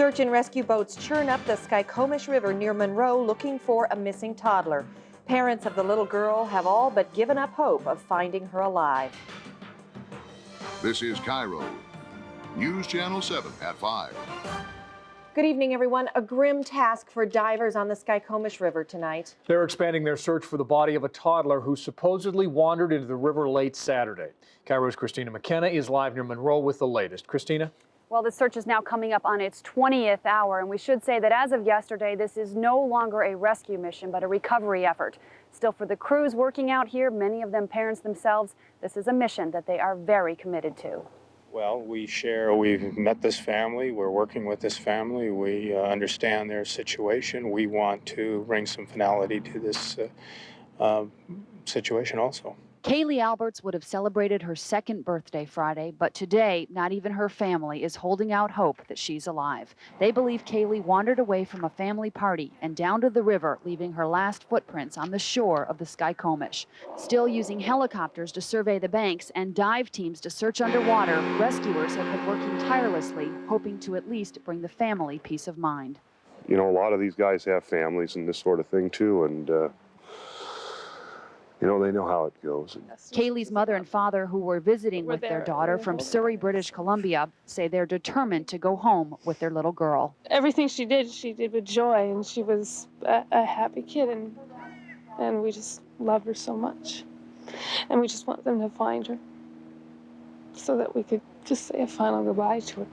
Search and rescue boats churn up the Skykomish River near Monroe looking for a missing toddler. Parents of the little girl have all but given up hope of finding her alive. This is KIRO, News Channel 7 at 5. Good evening, everyone. A grim task for divers on the Skykomish River tonight. They're expanding their search for the body of a toddler who supposedly wandered into the river late Saturday. KIRO's Christina McKenna is live near Monroe with the latest. Christina? Well, the search is now coming up on its 20th hour, and we should say that as of yesterday, this is no longer a rescue mission, but a recovery effort. Still, for the crews working out here, many of them parents themselves, this is a mission that they are very committed to. Well, we've met this family, we're working with this family, we understand their situation. We want to bring some finality to this situation also. Kaylee Alberts would have celebrated her second birthday Friday, but today, not even her family is holding out hope that she's alive. They believe Kaylee wandered away from a family party and down to the river, leaving her last footprints on the shore of the Skykomish. Still using helicopters to survey the banks and dive teams to search underwater, rescuers have been working tirelessly, hoping to at least bring the family peace of mind. You know, a lot of these guys have families and this sort of thing too, and you know, they know how it goes. Kaylee's mother and father, who were visiting with their daughter from Surrey, British Columbia, say they're determined to go home with their little girl. Everything she did with joy, and she was a happy kid, and we just love her so much. And we just want them to find her so that we could just say a final goodbye to her.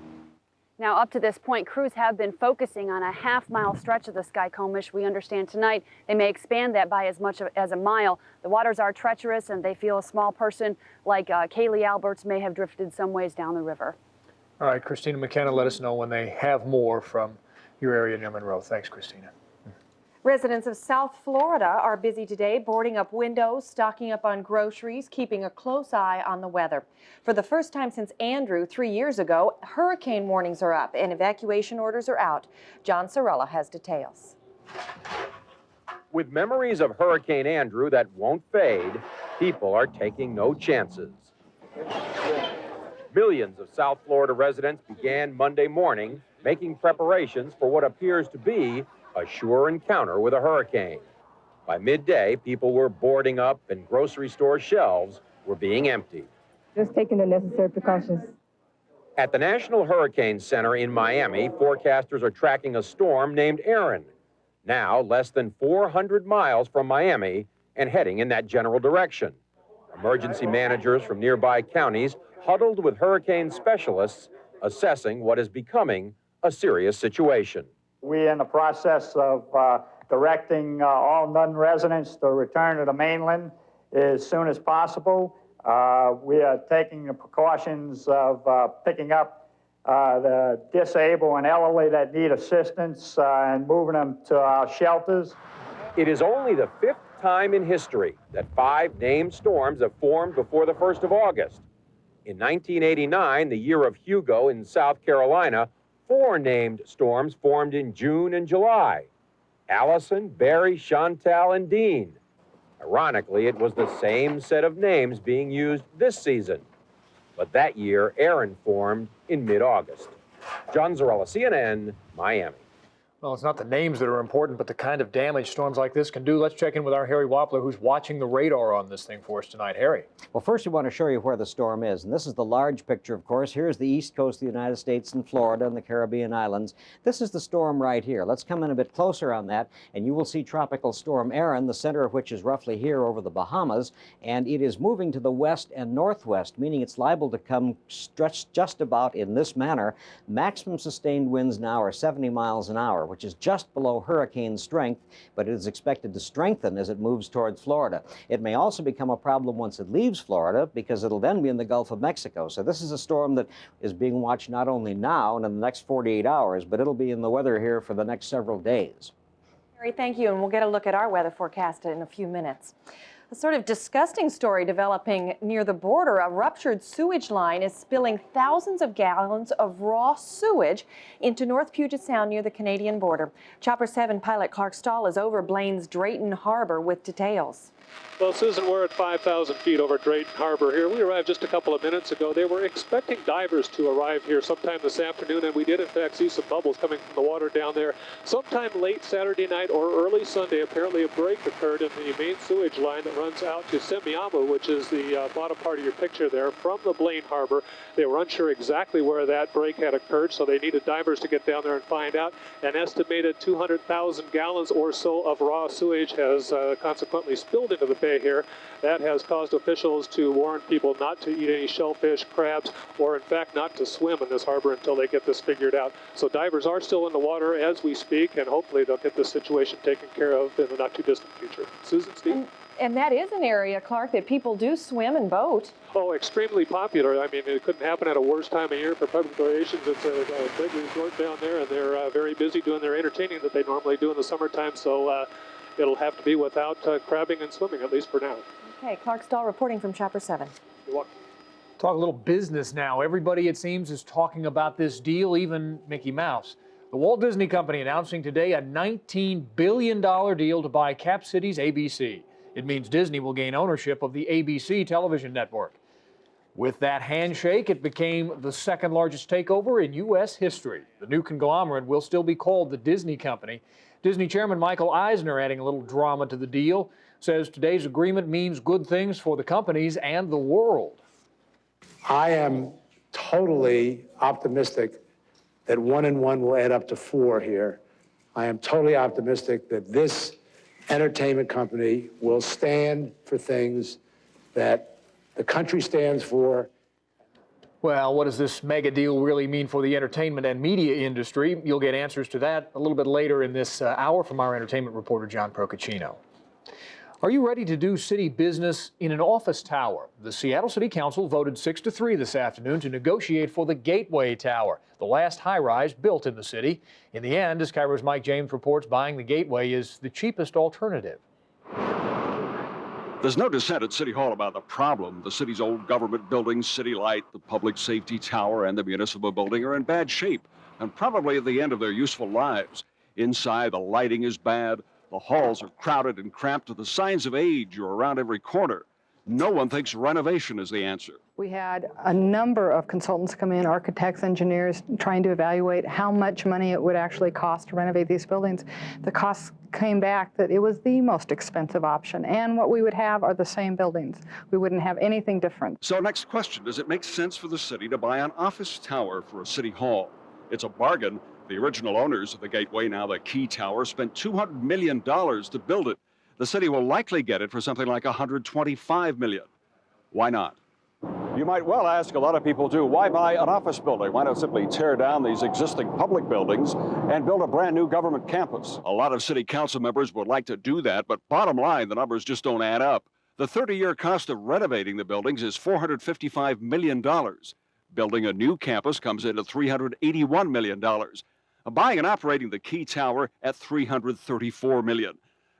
Now, up to this point, crews have been focusing on a half-mile stretch of the Skykomish. We understand tonight they may expand that by as much as a mile. The waters are treacherous, and they feel a small person like Kaylee Alberts may have drifted some ways down the river. All right, Christina McKenna, let us know when they have more from your area near Monroe. Thanks, Christina. Residents of South Florida are busy today, boarding up windows, stocking up on groceries, keeping a close eye on the weather. For the first time since Andrew 3 years ago, hurricane warnings are up and evacuation orders are out. John Sorella has details. With memories of Hurricane Andrew that won't fade, people are taking no chances. Millions of South Florida residents began Monday morning making preparations for what appears to be a sure encounter with a hurricane. By midday, people were boarding up and grocery store shelves were being emptied. Just taking the necessary precautions. At the National Hurricane Center in Miami, forecasters are tracking a storm named Erin, now less than 400 miles from Miami and heading in that general direction. Emergency managers from nearby counties huddled with hurricane specialists assessing what is becoming a serious situation. We're in the process of directing all non-residents to return to the mainland as soon as possible. We are taking the precautions of picking up the disabled and elderly that need assistance and moving them to our shelters. It is only the 5th time in history that 5 named storms have formed before the 1st of August. In 1989, the year of Hugo in South Carolina, 4 named storms formed in June and July: Allison, Barry, Chantal, and Dean. Ironically, it was the same set of names being used this season. But that year, Erin formed in mid-August. John Sorella, CNN, Miami. Well, it's not the names that are important, but the kind of damage storms like this can do. Let's check in with our Harry Wappler, who's watching the radar on this thing for us tonight. Harry. Well, first we want to show you where the storm is, and this is the large picture, of course. Here's the east coast of the United States and Florida and the Caribbean islands. This is the storm right here. Let's come in a bit closer on that, and you will see Tropical Storm Erin, the center of which is roughly here over the Bahamas, and it is moving to the west and northwest, meaning it's liable to come stretched just about in this manner. Maximum sustained winds now are 70 miles an hour, which is just below hurricane strength, but it is expected to strengthen as it moves towards Florida. It may also become a problem once it leaves Florida, because it'll then be in the Gulf of Mexico. So this is a storm that is being watched not only now and in the next 48 hours, but it'll be in the weather here for the next several days. Harry, thank you, and we'll get a look at our weather forecast in a few minutes. A sort of disgusting story developing near the border. A ruptured sewage line is spilling thousands of gallons of raw sewage into North Puget Sound near the Canadian border. Chopper 7 pilot Clark Stahl is over Blaine's Drayton Harbor with details. Well, Susan, we're at 5,000 feet over Drayton Harbor here. We arrived just a couple of minutes ago. They were expecting divers to arrive here sometime this afternoon, and we did, in fact, see some bubbles coming from the water down there. Sometime late Saturday night or early Sunday, apparently a break occurred in the main sewage line that runs out to Semiahmoo, which is the bottom part of your picture there, from the Blaine Harbor. They were unsure exactly where that break had occurred, so they needed divers to get down there and find out. An estimated 200,000 gallons or so of raw sewage has consequently spilled into the bay here. That has caused officials to warn people not to eat any shellfish, crabs, or in fact not to swim in this harbor until they get this figured out. So divers are still in the water as we speak, and hopefully they'll get this situation taken care of in the not too distant future. Susan, Steve? And that is an area, Clark, that people do swim and boat. Oh, extremely popular. I mean, it couldn't happen at a worse time of year for public relations. It's a big resort down there, and they're very busy doing their entertaining that they normally do in the summertime. So it'll have to be without crabbing and swimming, at least for now. Okay, Clark Stahl reporting from Chapter 7. You're welcome. Talk a little business now. Everybody, it seems, is talking about this deal, even Mickey Mouse. The Walt Disney Company announcing today a $19 billion deal to buy Cap City's ABC. It means Disney will gain ownership of the ABC television network. With that handshake, it became the second largest takeover in U.S. history. The new conglomerate will still be called the Disney Company. Disney Chairman Michael Eisner, adding a little drama to the deal, says today's agreement means good things for the companies and the world. I am totally optimistic that 1 and 1 will add up to 4 here. I am totally optimistic that this entertainment company will stand for things that the country stands for. Well, what does this mega deal really mean for the entertainment and media industry? You'll get answers to that a little bit later in this hour from our entertainment reporter, John Procaccino. Are you ready to do city business in an office tower? The Seattle City Council voted 6-3 this afternoon to negotiate for the Gateway Tower, the last high-rise built in the city. In the end, as KIRO's Mike James reports, buying the Gateway is the cheapest alternative. There's no dissent at City Hall about the problem. The city's old government buildings, City Light, the Public Safety Tower, and the Municipal Building are in bad shape and probably at the end of their useful lives. Inside, the lighting is bad. The halls are crowded and cramped, with the signs of age are around every corner. No one thinks renovation is the answer. We had a number of consultants come in, architects, engineers, trying to evaluate how much money it would actually cost to renovate these buildings. The costs came back that it was the most expensive option, and what we would have are the same buildings. We wouldn't have anything different. So next question, does it make sense for the city to buy an office tower for a city hall? It's a bargain. The original owners of the Gateway, now the Key Tower, spent $200 million to build it. The city will likely get it for something like $125 million. Why not? You might well ask, a lot of people do, why buy an office building? Why not simply tear down these existing public buildings and build a brand new government campus? A lot of city council members would like to do that, but bottom line, the numbers just don't add up. The 30-year cost of renovating the buildings is $455 million. Building a new campus comes in at $381 million. Buying and operating the Key Tower at $334 million.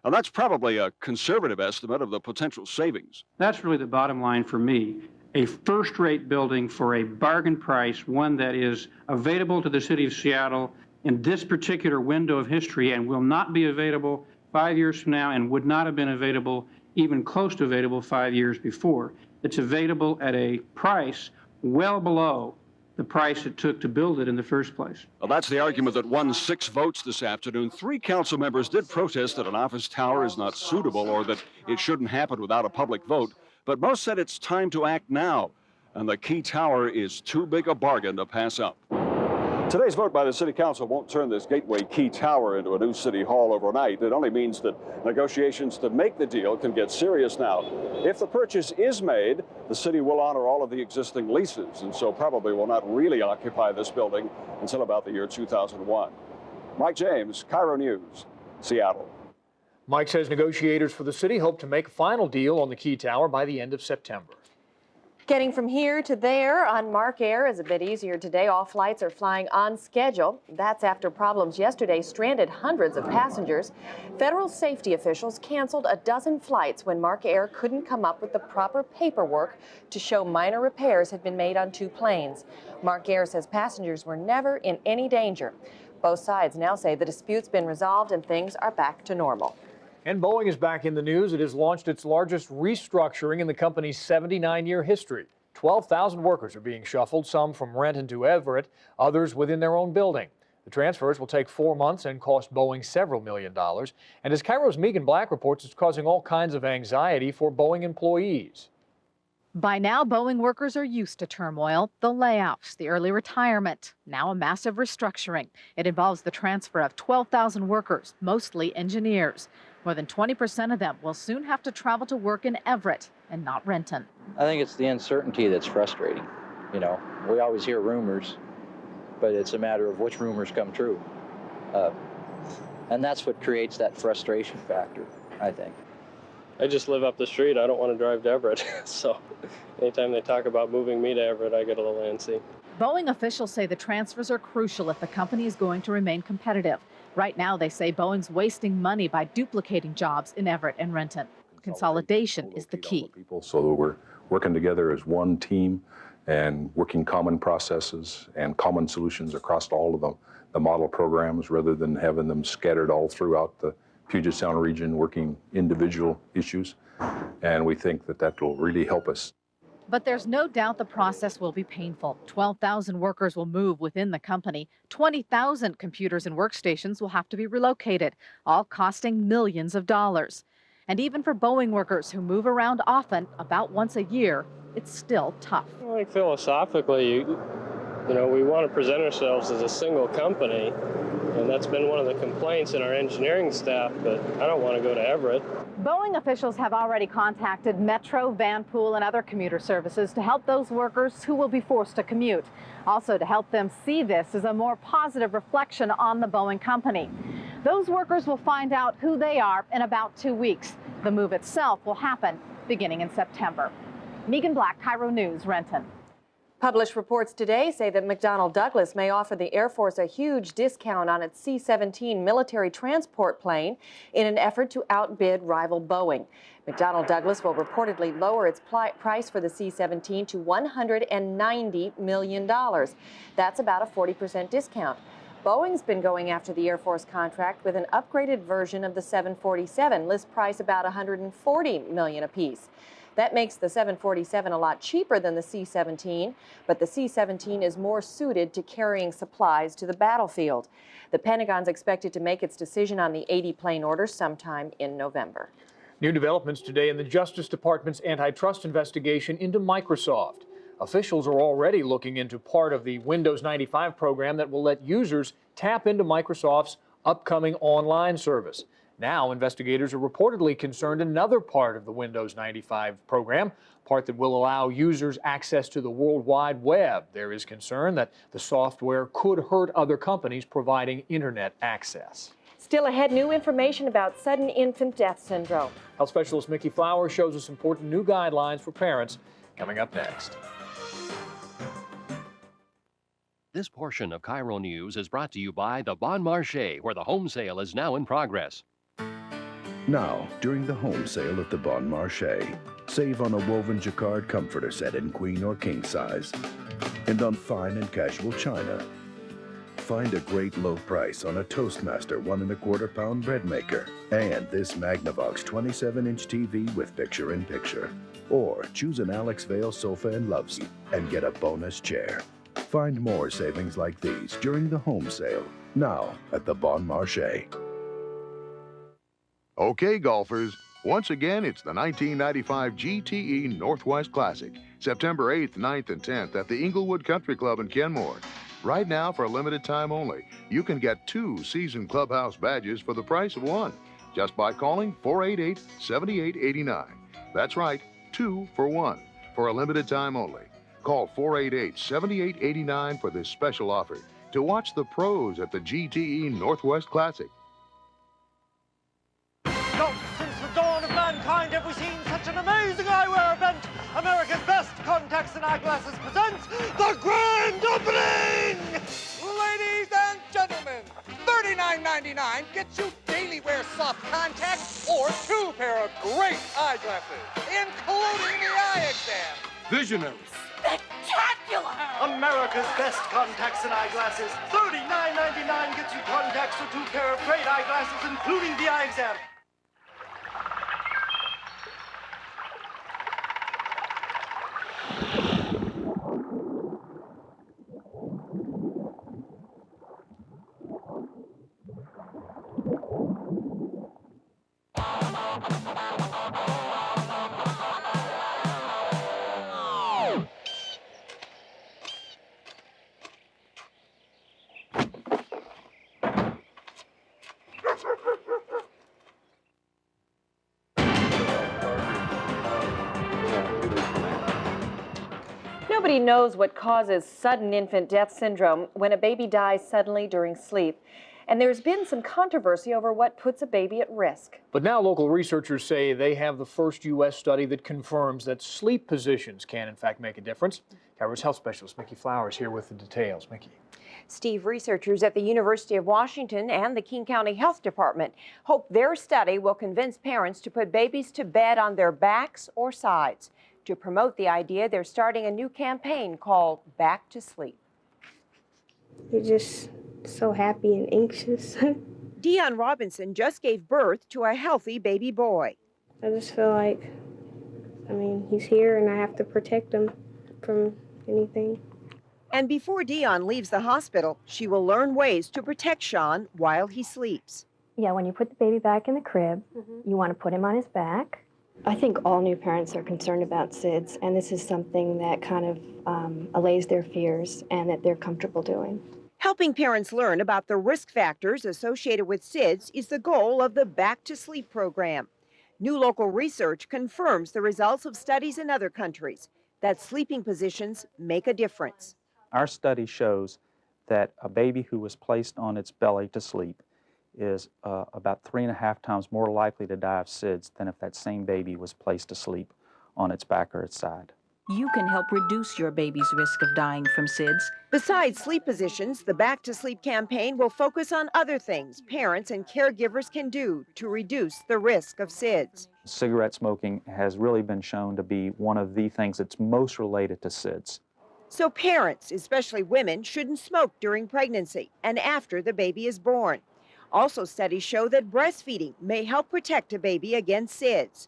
And that's probably a conservative estimate of the potential savings. That's really the bottom line for me. A first-rate building for a bargain price, one that is available to the city of Seattle in this particular window of history and will not be available 5 years from now and would not have been available, even close to available 5 years before. It's available at a price well below the price it took to build it in the first place. Well, that's the argument that won 6 votes this afternoon. 3 council members did protest that an office tower is not suitable or that it shouldn't happen without a public vote. But most said it's time to act now, and the Key Tower is too big a bargain to pass up. Today's vote by the City Council won't turn this Gateway Key Tower into a new City Hall overnight. It only means that negotiations to make the deal can get serious now. If the purchase is made, the city will honor all of the existing leases, and so probably will not really occupy this building until about the year 2001. Mike James, KIRO News, Seattle. Mike says negotiators for the city hope to make a final deal on the Key Tower by the end of September. Getting from here to there on Mark Air is a bit easier today. All flights are flying on schedule. That's after problems yesterday stranded hundreds of passengers. Federal safety officials canceled a dozen flights when Mark Air couldn't come up with the proper paperwork to show minor repairs had been made on 2 planes. Mark Air says passengers were never in any danger. Both sides now say the dispute's been resolved and things are back to normal. And Boeing is back in the news. It has launched its largest restructuring in the company's 79-year history. 12,000 workers are being shuffled, some from Renton to Everett, others within their own building. The transfers will take 4 months and cost Boeing several $1 million. And as KIRO's Megan Black reports, it's causing all kinds of anxiety for Boeing employees. By now, Boeing workers are used to turmoil, the layoffs, the early retirement, now a massive restructuring. It involves the transfer of 12,000 workers, mostly engineers. More than 20% of them will soon have to travel to work in Everett and not Renton. I think it's the uncertainty that's frustrating. You know, we always hear rumors, but it's a matter of which rumors come true. And that's what creates that frustration factor, I think. I just live up the street. I don't want to drive to Everett. So anytime they talk about moving me to Everett, I get a little antsy. Boeing officials say the transfers are crucial if the company is going to remain competitive. Right now, they say Boeing's wasting money by duplicating jobs in Everett and Renton. Consolidation is the key. So that we're working together as one team and working common processes and common solutions across all of the model programs rather than having them scattered all throughout the Puget Sound region working individual issues. And we think that that will really help us. But there's no doubt the process will be painful. 12,000 workers will move within the company. 20,000 computers and workstations will have to be relocated, all costing millions of dollars. And even for Boeing workers who move around often, about once a year, it's still tough. I think philosophically, you know, we want to present ourselves as a single company, and that's been one of the complaints in our engineering staff, but I don't want to go to Everett. Boeing officials have already contacted Metro, Vanpool, and other commuter services to help those workers who will be forced to commute. Also to help them see this as a more positive reflection on the Boeing company. Those workers will find out who they are in about 2 weeks. The move itself will happen beginning in September. Megan Black, KIRO News, Renton. Published reports today say that McDonnell Douglas may offer the Air Force a huge discount on its C-17 military transport plane in an effort to outbid rival Boeing. McDonnell Douglas will reportedly lower its price for the C-17 to $190 million. That's about a 40% discount. Boeing's been going after the Air Force contract with an upgraded version of the 747, list price about $140 million apiece. That makes the 747 a lot cheaper than the C-17, but the C-17 is more suited to carrying supplies to the battlefield. The Pentagon's expected to make its decision on the 80 plane order sometime in November. New developments today in the Justice Department's antitrust investigation into Microsoft. Officials are already looking into part of the Windows 95 program that will let users tap into Microsoft's upcoming online service. Now, investigators are reportedly concerned another part of the Windows 95 program, part that will allow users access to the World Wide Web. There is concern that the software could hurt other companies providing internet access. Still ahead, new information about sudden infant death syndrome. Health specialist Mickey Flowers shows us important new guidelines for parents coming up next. This portion of KIRO News is brought to you by the Bon Marché, where the home sale is now in progress. Now, during the home sale at the Bon Marché, save on a woven jacquard comforter set in queen or king size and on fine and casual china. Find a great low price on a Toastmaster 1 1/4 pound bread maker and this Magnavox 27-inch TV with picture-in-picture. Or choose an Alex Vale sofa and love seat and get a bonus chair. Find more savings like these during the home sale, now at the Bon Marché. Okay, golfers, once again, it's the 1995 GTE Northwest Classic, September 8th, 9th, and 10th at the Inglewood Country Club in Kenmore. Right now, for a limited time only, you can get 2 season clubhouse badges for the price of 1, just by calling 488-7889. That's right, 2 for 1, for a limited time only. Call 488-7889 for this special offer to watch the pros at the GTE Northwest Classic. Not since the dawn of mankind have we seen such an amazing eyewear event. America's best contacts and eyeglasses presents the grand opening! Ladies and gentlemen, $39.99 gets you daily wear soft contacts or 2 pair of great eyeglasses, including the eye exam. Visionary. Spectacular! America's best contacts and eyeglasses. $39.99 gets you contacts or 2 pair of great eyeglasses, including the eye exam. Nobody knows what causes sudden infant death syndrome when a baby dies suddenly during sleep. And there's been some controversy over what puts a baby at risk. But now local researchers say they have the first U.S. study that confirms that sleep positions can, in fact, make a difference. KIRO's health specialist Mickey Flowers here with the details. Mickey. Steve, researchers at the University of Washington and the King County Health Department hope their study will convince parents to put babies to bed on their backs or sides. To promote the idea, they're starting a new campaign called Back to Sleep. You're just so happy and anxious. Dion Robinson just gave birth to a healthy baby boy. I just feel like, he's here and I have to protect him from anything. And before Dion leaves the hospital, she will learn ways to protect Sean while he sleeps. Yeah, when you put the baby back in the crib, you want to put him on his back. I think all new parents are concerned about SIDS, and this is something that kind of allays their fears and that they're comfortable doing. Helping parents learn about the risk factors associated with SIDS is the goal of the Back to Sleep program. New local research confirms the results of studies in other countries, that sleeping positions make a difference. Our study shows that a baby who was placed on its belly to sleep is about 3.5 times more likely to die of SIDS than if that same baby was placed to sleep on its back or its side. You can help reduce your baby's risk of dying from SIDS. Besides sleep positions, the Back to Sleep campaign will focus on other things parents and caregivers can do to reduce the risk of SIDS. Cigarette smoking has really been shown to be one of the things that's most related to SIDS. So parents, especially women, shouldn't smoke during pregnancy and after the baby is born. Also, studies show that breastfeeding may help protect a baby against SIDS.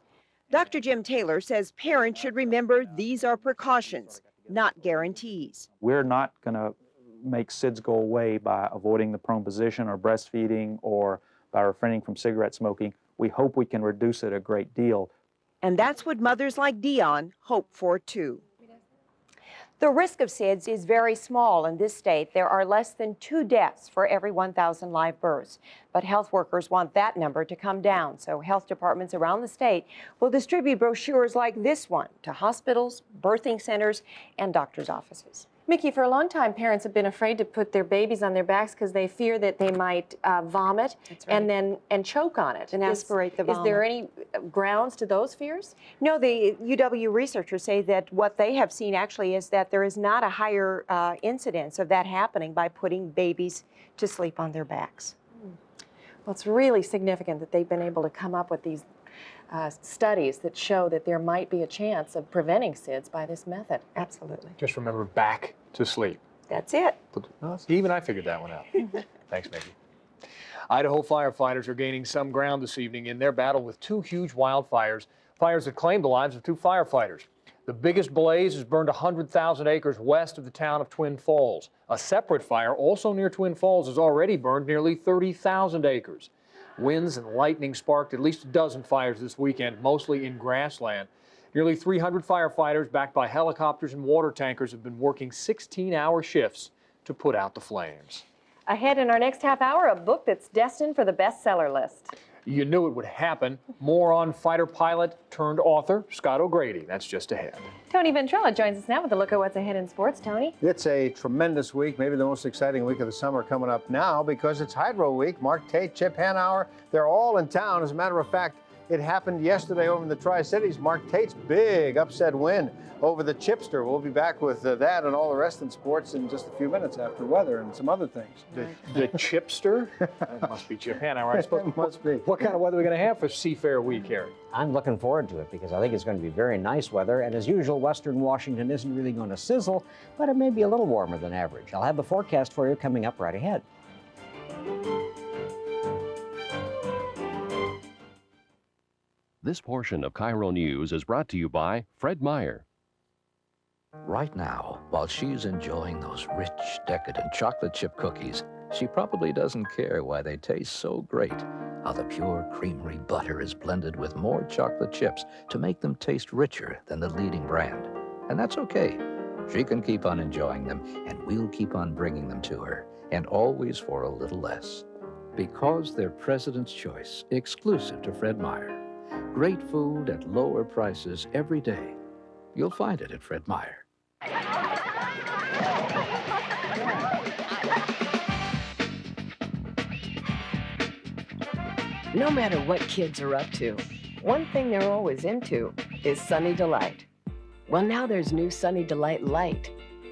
Dr. Jim Taylor says parents should remember these are precautions, not guarantees. We're not going to make SIDS go away by avoiding the prone position or breastfeeding or by refraining from cigarette smoking. We hope we can reduce it a great deal. And that's what mothers like Dion hope for, too. The risk of SIDS is very small in this state. There are less than 2 deaths for every 1,000 live births. But health workers want that number to come down, so health departments around the state will distribute brochures like this one to hospitals, birthing centers, and doctors' offices. Mickey, for a long time, parents have been afraid to put their babies on their backs because they fear that they might vomit and choke on it and aspirate the vomit. Is there any grounds to those fears? No, the UW researchers say that what they have seen actually is that there is not a higher incidence of that happening by putting babies to sleep on their backs. Well, it's really significant that they've been able to come up with these studies that show that there might be a chance of preventing SIDS by this method. Absolutely. Just remember, back to sleep. That's it. Even I figured that one out. Thanks, Mickey. Idaho firefighters are gaining some ground this evening in their battle with 2 huge wildfires, fires that claimed the lives of 2 firefighters. The biggest blaze has burned 100,000 acres west of the town of Twin Falls. A separate fire, also near Twin Falls, has already burned nearly 30,000 acres. Winds and lightning sparked at least a dozen fires this weekend, mostly in grassland. Nearly 300 firefighters, backed by helicopters and water tankers, have been working 16-hour shifts to put out the flames. Ahead in our next half hour, a book that's destined for the bestseller list. You knew it would happen. More on fighter pilot turned author Scott O'Grady. That's just ahead. Tony Ventrella joins us now with a look at what's ahead in sports. Tony? It's a tremendous week, maybe the most exciting week of the summer coming up now because it's Hydro Week. Mark Tate, Chip Hanauer, they're all in town. As a matter of fact, it happened yesterday over in the Tri-Cities. Mark Tate's big upset win over the Chipster. We'll be back with that and all the rest in sports in just a few minutes after weather and some other things. The Chipster? That must be Chip Hanauer, I suppose. It must be. What kind of weather are we going to have for Seafair Week, Harry? I'm looking forward to it because I think it's going to be very nice weather. And as usual, Western Washington isn't really going to sizzle, but it may be a little warmer than average. I'll have the forecast for you coming up right ahead. This portion of KIRO News is brought to you by Fred Meyer. Right now, while she's enjoying those rich, decadent chocolate chip cookies, she probably doesn't care why they taste so great. How the pure, creamery butter is blended with more chocolate chips to make them taste richer than the leading brand. And that's okay. She can keep on enjoying them, and we'll keep on bringing them to her, and always for a little less. Because they're President's Choice, exclusive to Fred Meyer. Great food at lower prices every day. You'll find it at Fred Meyer. No matter what kids are up to, one thing they're always into is Sunny Delight. Well, now there's new Sunny Delight Light.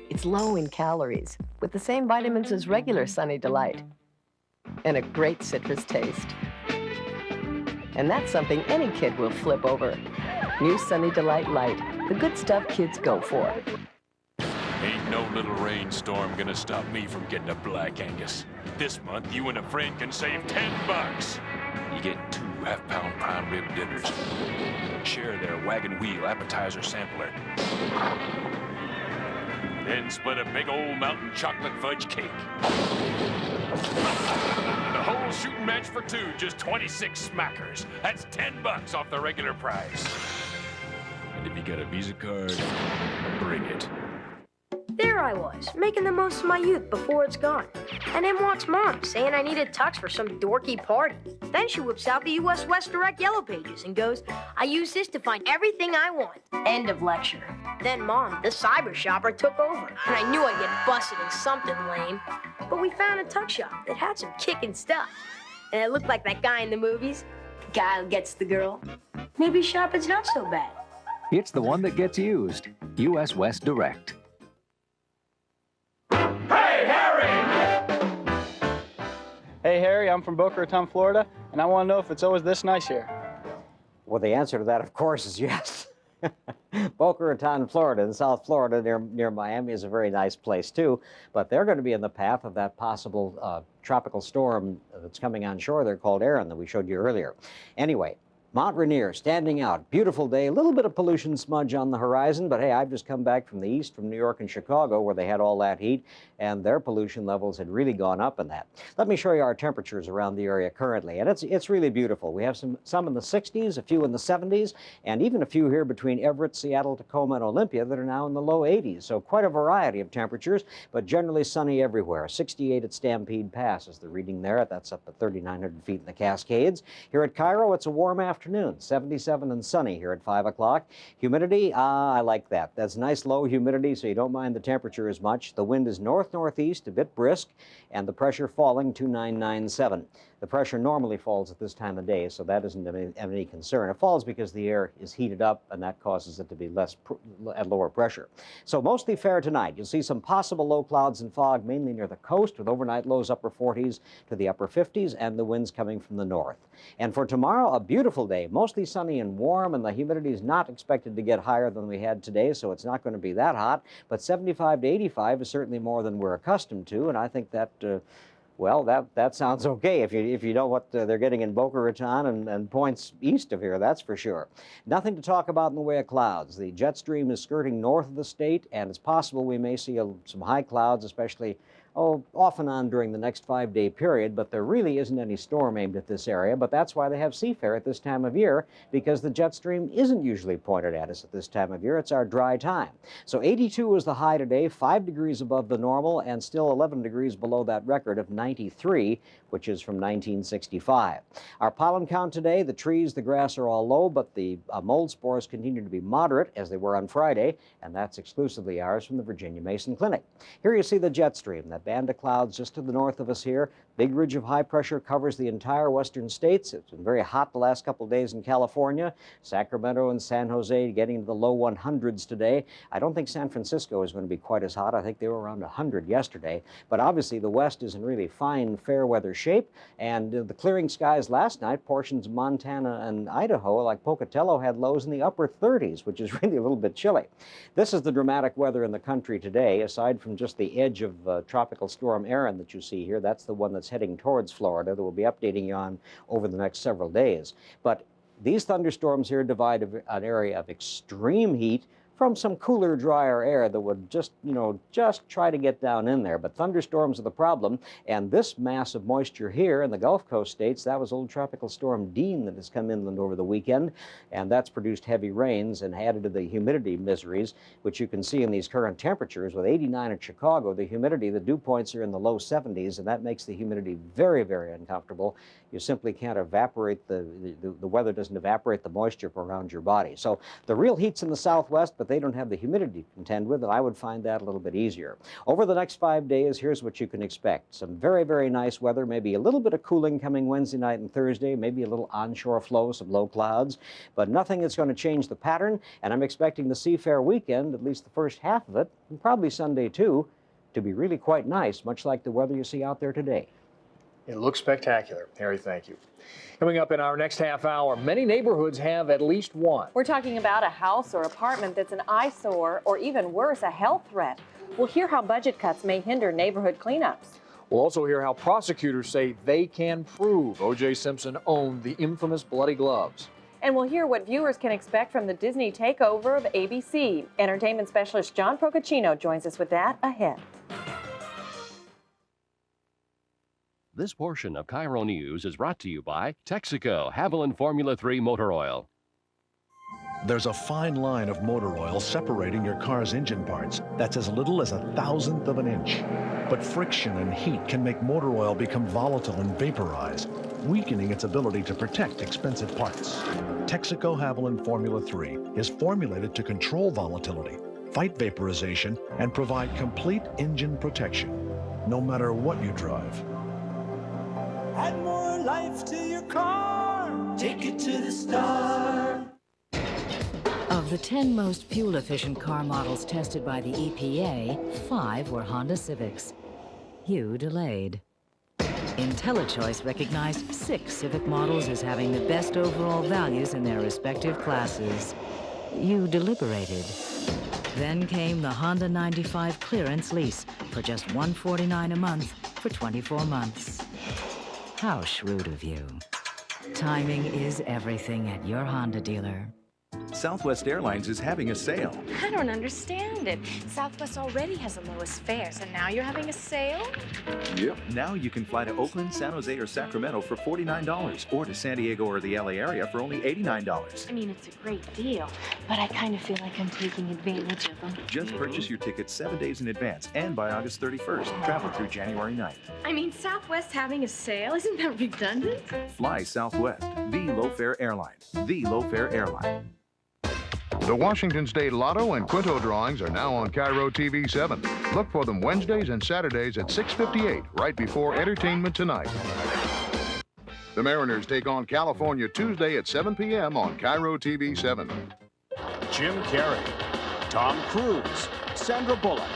It's low in calories, with the same vitamins as regular Sunny Delight, and a great citrus taste. And that's something any kid will flip over. New Sunny Delight Light, the good stuff kids go for. Ain't no little rainstorm gonna stop me from getting a Black Angus. This month, you and a friend can save $10. You get 2 half-pound prime rib dinners. Share their wagon wheel appetizer sampler. Then split a big old mountain chocolate fudge cake. The whole shooting match for 2, just 26 smackers. That's $10 off the regular price. And if you got a Visa card, bring it. There I was, making the most of my youth before it's gone. And then walks Mom, saying I needed tux for some dorky party. Then she whips out the US West Direct Yellow Pages and goes, I use this to find everything I want. End of lecture. Then Mom, the cyber shopper, took over, and I knew I'd get busted in something lame. But we found a tuck shop that had some kickin' stuff. And it looked like that guy in the movies. The guy who gets the girl. Maybe shopping's not so bad. It's the one that gets used. US West Direct. Hey, Harry, I'm from Boca Raton, Florida, and I want to know if it's always this nice here. Well, the answer to that, of course, is yes. Boca Raton, Florida, in South Florida, near Miami, is a very nice place, too. But they're going to be in the path of that possible tropical storm that's coming on shore there called Aaron that we showed you earlier. Anyway, Mount Rainier standing out. Beautiful day. A little bit of pollution smudge on the horizon, but hey, I've just come back from the east, from New York and Chicago, where they had all that heat, and their pollution levels had really gone up in that. Let me show you our temperatures around the area currently, and it's really beautiful. We have some in the 60s, a few in the 70s, and even a few here between Everett, Seattle, Tacoma, and Olympia that are now in the low 80s. So quite a variety of temperatures, but generally sunny everywhere. 68 at Stampede Pass is the reading there. That's up at 3,900 feet in the Cascades. Here at Cairo, it's a warm afternoon, 77 and sunny here at 5 o'clock. Humidity, I like that. That's nice low humidity, so you don't mind the temperature as much. The wind is north-northeast, a bit brisk, and the pressure falling 2997. The pressure normally falls at this time of day, so that isn't of any concern. It falls because the air is heated up, and that causes it to be at lower pressure. So mostly fair tonight. You'll see some possible low clouds and fog, mainly near the coast, with overnight lows upper 40s to the upper 50s, and the winds coming from the north. And for tomorrow, a beautiful day, mostly sunny and warm, and the humidity is not expected to get higher than we had today, so it's not going to be that hot. But 75 to 85 is certainly more than we're accustomed to, and I think that well, that sounds okay if you know what they're getting in Boca Raton and points east of here, that's for sure. Nothing to talk about in the way of clouds. The jet stream is skirting north of the state, and it's possible we may see some high clouds, especially off and on during the next 5-day period, but there really isn't any storm aimed at this area. But that's why they have seafair at this time of year, because the jet stream isn't usually pointed at us at this time of year. It's our dry time. So 82 was the high today, 5 degrees above the normal, and still 11 degrees below that record of 93, which is from 1965. Our pollen count today, the trees, the grass are all low, but the mold spores continue to be moderate, as they were on Friday, and that's exclusively ours from the Virginia Mason Clinic. Here you see the jet stream, that band of clouds just to the north of us here. Big ridge of high pressure covers the entire western states. It's been very hot the last couple of days in California. Sacramento and San Jose getting into the low 100s today. I don't think San Francisco is going to be quite as hot. I think they were around 100 yesterday. But obviously the west is in really fine, fair weather shape. And the clearing skies last night, portions of Montana and Idaho, like Pocatello, had lows in the upper 30s, which is really a little bit chilly. This is the dramatic weather in the country today, aside from just the edge of Tropical Storm Aaron that you see here. That's the one that's heading towards Florida that we'll be updating you on over the next several days. But these thunderstorms here divide an area of extreme heat from some cooler, drier air that would just try to get down in there. But thunderstorms are the problem, and this mass of moisture here in the Gulf Coast states, that was old Tropical Storm Dean that has come inland over the weekend, and that's produced heavy rains and added to the humidity miseries, which you can see in these current temperatures. With 89 at Chicago, the humidity, the dew points are in the low 70s, and that makes the humidity very, very uncomfortable. You simply can't evaporate the weather doesn't evaporate the moisture around your body. So the real heat's in the southwest, but they don't have the humidity to contend with, I would find that a little bit easier. Over the next 5 days, here's what you can expect. Some very, very nice weather, maybe a little bit of cooling coming Wednesday night and Thursday, maybe a little onshore flow, some low clouds, but nothing that's going to change the pattern. And I'm expecting the Seafair weekend, at least the first half of it, and probably Sunday too, to be really quite nice, much like the weather you see out there today. It looks spectacular. Harry, thank you. Coming up in our next half hour, many neighborhoods have at least one. We're talking about a house or apartment that's an eyesore, or even worse, a health threat. We'll hear how budget cuts may hinder neighborhood cleanups. We'll also hear how prosecutors say they can prove O.J. Simpson owned the infamous bloody gloves. And we'll hear what viewers can expect from the Disney takeover of ABC. Entertainment specialist John Procaccino joins us with that ahead. This portion of KIRO News is brought to you by Texaco Haviland Formula 3 Motor Oil. There's a fine line of motor oil separating your car's engine parts that's as little as 1/1000th of an inch. But friction and heat can make motor oil become volatile and vaporize, weakening its ability to protect expensive parts. Texaco Haviland Formula 3 is formulated to control volatility, fight vaporization, and provide complete engine protection, no matter what you drive. Add more life to your car. Take it to the star. Of the 10 most fuel-efficient car models tested by the EPA, 5 were Honda Civics. You delayed. IntelliChoice recognized 6 Civic models as having the best overall values in their respective classes. You deliberated. Then came the Honda 95 clearance lease for just $149 a month for 24 months. How shrewd of you. Timing is everything at your Honda dealer. Southwest Airlines is having a sale. I don't understand it. Southwest already has the lowest fares, and now you're having a sale? Yep. Now you can fly to Oakland, San Jose, or Sacramento for $49, or to San Diego or the LA area for only $89. I mean, it's a great deal, but I kind of feel like I'm taking advantage of them. Just purchase your tickets 7 days in advance and by August 31st. Travel through January 9th. I mean, Southwest having a sale? Isn't that redundant? Fly Southwest, the low-fare airline. The low-fare airline. The Washington State Lotto and Quinto drawings are now on KIRO TV 7. Look for them Wednesdays and Saturdays at 6:58, right before Entertainment Tonight. The Mariners take on California Tuesday at 7 p.m. on KIRO TV 7. Jim Carrey, Tom Cruise, Sandra Bullock.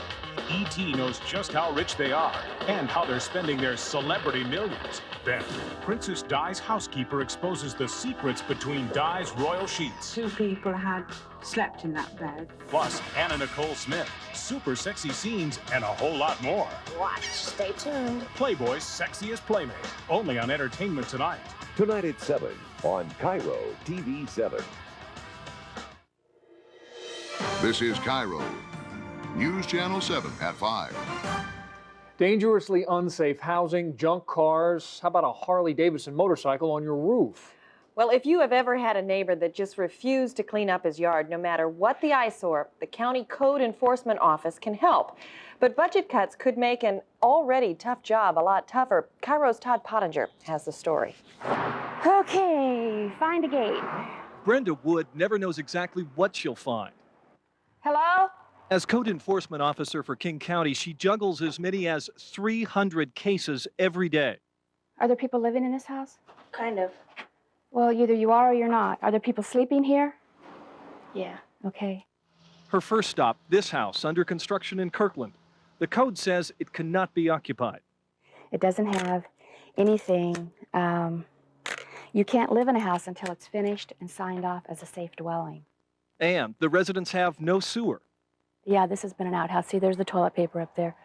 E.T. knows just how rich they are and how they're spending their celebrity millions. Then, Princess Di's housekeeper exposes the secrets between Di's royal sheets. 2 people had slept in that bed. Plus, Anna Nicole Smith, super sexy scenes, and a whole lot more. Watch. Stay tuned. Playboy's Sexiest Playmate, only on Entertainment Tonight. Tonight at 7 on KIRO TV 7. This is KIRO. News Channel 7 at 5. Dangerously unsafe housing, junk cars, how about a Harley-Davidson motorcycle on your roof? Well, if you have ever had a neighbor that just refused to clean up his yard, no matter what the eyesore, the County Code Enforcement Office can help. But budget cuts could make an already tough job a lot tougher. KIRO's Todd Pottinger has the story. Okay, find a gate. Brenda Wood never knows exactly what she'll find. Hello? As code enforcement officer for King County, she juggles as many as 300 cases every day. Are there people living in this house? Kind of. Well, either you are or you're not. Are there people sleeping here? Yeah. Okay. Her first stop, this house under construction in Kirkland. The code says it cannot be occupied. It doesn't have anything. You can't live in a house until it's finished and signed off as a safe dwelling. And the residents have no sewer. Yeah, this has been an outhouse. See, there's the toilet paper up there.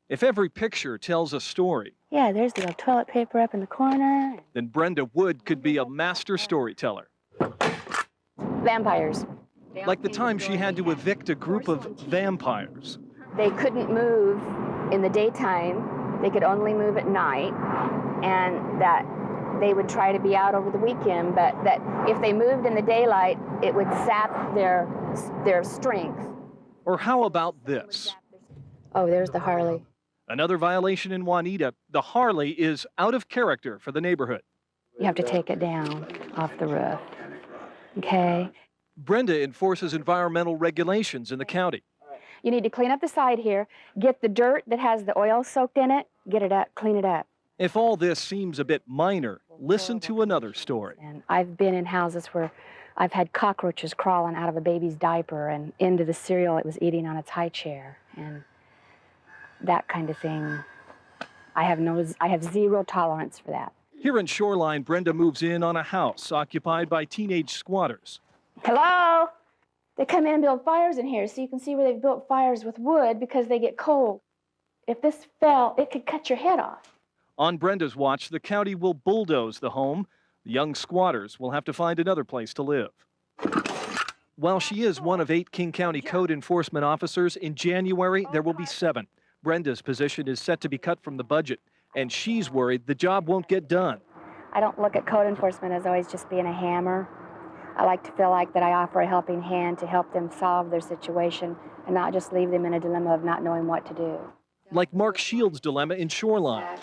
If every picture tells a story, yeah, there's the old toilet paper up in the corner. then Brenda Wood could be a master storyteller. Vampires. Like the time she had to evict a group of vampires. They couldn't move in the daytime. They could only move at night. And that they would try to be out over the weekend, but that if they moved in the daylight, it would sap their strength. Or how about this? Oh, there's the Harley. Another violation in Juanita. The Harley is out of character for the neighborhood. You have to take it down off the roof. Okay? Brenda enforces environmental regulations in the county. You need to clean up the side here, get the dirt that has the oil soaked in it, get it up, clean it up. If all this seems a bit minor, listen to another story. And I've been in houses where I've had cockroaches crawling out of a baby's diaper and into the cereal it was eating on its high chair, and that kind of thing. I have zero tolerance for that. Here in Shoreline, Brenda moves in on a house occupied by teenage squatters. Hello? They come in and build fires in here, so you can see where they've built fires with wood because they get cold. If this fell, it could cut your head off. On Brenda's watch, the county will bulldoze the home. The young squatters will have to find another place to live. While she is one of 8 King County code enforcement officers, in January there will be 7. Brenda's position is set to be cut from the budget, and she's worried the job won't get done. I don't look at code enforcement as always just being a hammer. I like to feel like that I offer a helping hand to help them solve their situation and not just leave them in a dilemma of not knowing what to do. Like Mark Shields' dilemma in Shoreline.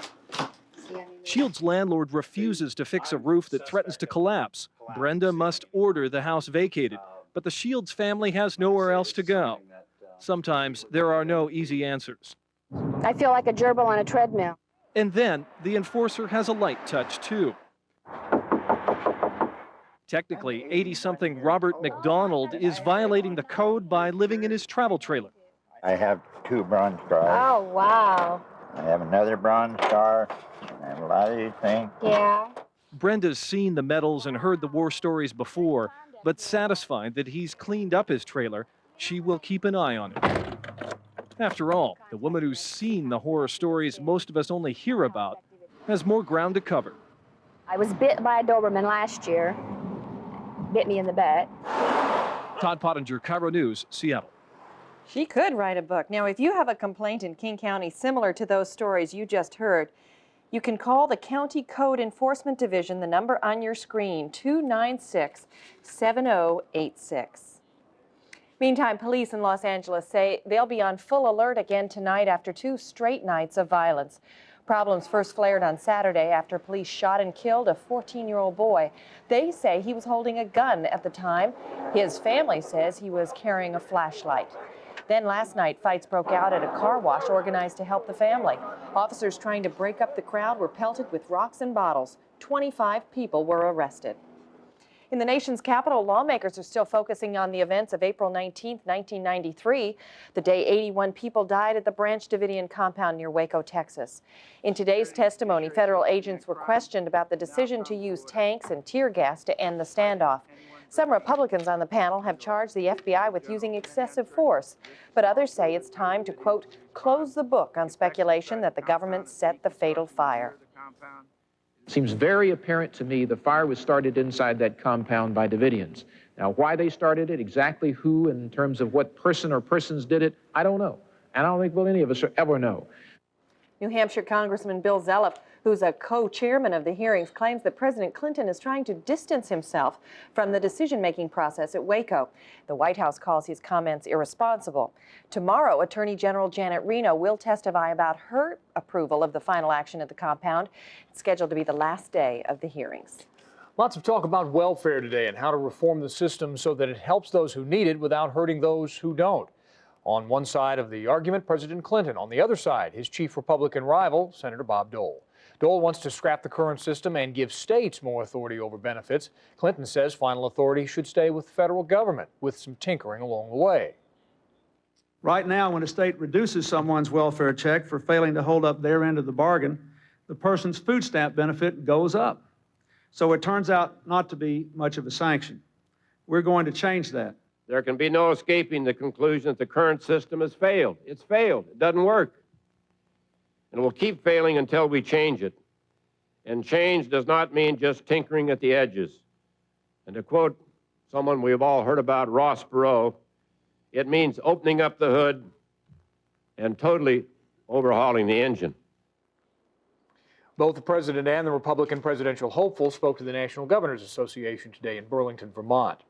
Shields' landlord refuses to fix a roof that threatens to collapse. Brenda must order the house vacated, but the Shields family has nowhere else to go. Sometimes there are no easy answers. I feel like a gerbil on a treadmill. And then the enforcer has a light touch, too. Technically, 80-something Robert McDonald is violating the code by living in his travel trailer. I have 2 bronze stars. Oh, wow. I have another bronze star. I have a lot of these things. Yeah. Brenda's seen the medals and heard the war stories before, but satisfied that he's cleaned up his trailer, she will keep an eye on him. After all, the woman who's seen the horror stories most of us only hear about has more ground to cover. I was bit by a Doberman last year. Bit me in the butt. Todd Pottinger, KIRO News, Seattle. She could write a book. Now, if you have a complaint in King County similar to those stories you just heard, you can call the County Code Enforcement Division, the number on your screen, 296-7086. Meantime, police in Los Angeles say they'll be on full alert again tonight after 2 straight nights of violence. Problems first flared on Saturday after police shot and killed a 14-year-old boy. They say he was holding a gun at the time. His family says he was carrying a flashlight. Then last night, fights broke out at a car wash organized to help the family. Officers trying to break up the crowd were pelted with rocks and bottles. 25 people were arrested. In the nation's capital, lawmakers are still focusing on the events of April 19, 1993, the day 81 people died at the Branch Davidian compound near Waco, Texas. In today's testimony, federal agents were questioned about the decision to use tanks and tear gas to end the standoff. Some Republicans on the panel have charged the FBI with using excessive force, but others say it's time to, quote, close the book on speculation that the government set the fatal fire. Seems very apparent to me the fire was started inside that compound by Davidians. Now, why they started it, exactly who, in terms of what person or persons did it, I don't know. And I don't think any of us will ever know. New Hampshire Congressman Bill Zeliff, who's a co-chairman of the hearings, claims that President Clinton is trying to distance himself from the decision-making process at Waco. The White House calls his comments irresponsible. Tomorrow, Attorney General Janet Reno will testify about her approval of the final action at the compound. It's scheduled to be the last day of the hearings. Lots of talk about welfare today and how to reform the system so that it helps those who need it without hurting those who don't. On one side of the argument, President Clinton. On the other side, his chief Republican rival, Senator Bob Dole. Dole wants to scrap the current system and give states more authority over benefits. Clinton says final authority should stay with the federal government, with some tinkering along the way. Right now, when a state reduces someone's welfare check for failing to hold up their end of the bargain, the person's food stamp benefit goes up. So it turns out not to be much of a sanction. We're going to change that. There can be no escaping the conclusion that the current system has failed. It's failed. It doesn't work. And it will keep failing until we change it. And change does not mean just tinkering at the edges. And to quote someone we've all heard about, Ross Perot, it means opening up the hood and totally overhauling the engine. Both the president and the Republican presidential hopeful spoke to the National Governors Association today in Burlington, Vermont.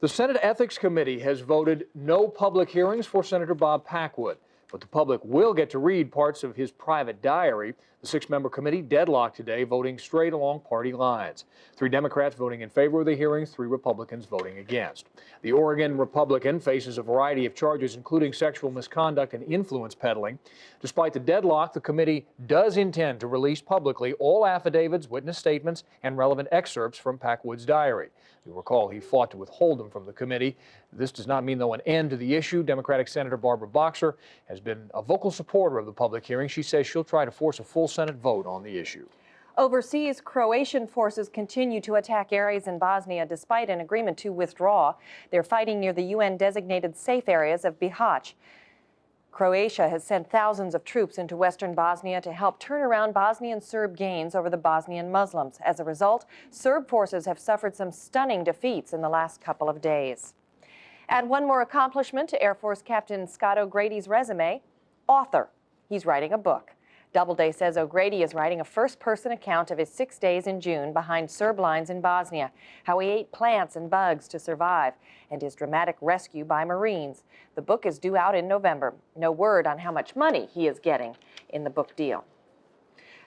The Senate Ethics Committee has voted no public hearings for Senator Bob Packwood. But the public will get to read parts of his private diary. The 6-member committee deadlocked today, voting straight along party lines. 3 Democrats voting in favor of the hearings, 3 Republicans voting against. The Oregon Republican faces a variety of charges, including sexual misconduct and influence peddling. Despite the deadlock, the committee does intend to release publicly all affidavits, witness statements, and relevant excerpts from Packwood's diary. You'll recall he fought to withhold them from the committee. This does not mean, though, an end to the issue. Democratic Senator Barbara Boxer has been a vocal supporter of the public hearing. She says she'll try to force a full Senate vote on the issue. Overseas, Croatian forces continue to attack areas in Bosnia despite an agreement to withdraw. They're fighting near the UN-designated safe areas of Bihać. Croatia has sent thousands of troops into western Bosnia to help turn around Bosnian Serb gains over the Bosnian Muslims. As a result, Serb forces have suffered some stunning defeats in the last couple of days. Add one more accomplishment to Air Force Captain Scott O'Grady's resume: author. He's writing a book. Doubleday says O'Grady is writing a first-person account of his 6 days in June behind Serb lines in Bosnia, how he ate plants and bugs to survive, and his dramatic rescue by Marines. The book is due out in November. No word on how much money he is getting in the book deal.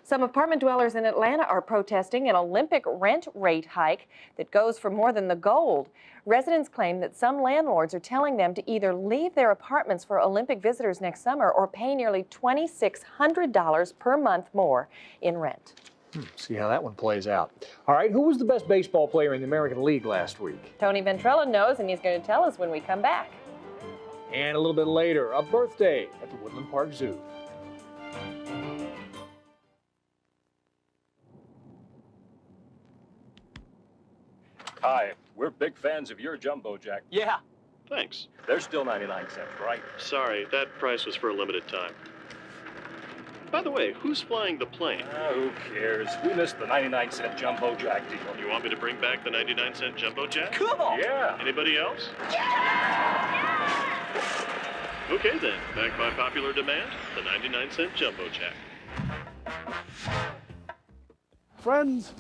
Some apartment dwellers in Atlanta are protesting an Olympic rent rate hike that goes for more than the gold. Residents claim that some landlords are telling them to either leave their apartments for Olympic visitors next summer or pay nearly $2,600 per month more in rent. See how that one plays out. All right, who was the best baseball player in the American League last week? Tony Ventrella knows, and he's going to tell us when we come back. And a little bit later, a birthday at the Woodland Park Zoo. Hi, we're big fans of your Jumbo Jack. Yeah. Thanks. They're still 99 cents, right? Sorry, that price was for a limited time. By the way, who's flying the plane? Who cares? We missed the 99-cent Jumbo Jack deal. You want me to bring back the 99-cent Jumbo Jack? Cool! Yeah. Anybody else? Yeah! Okay then, back by popular demand, the 99-cent Jumbo Jack. Friends,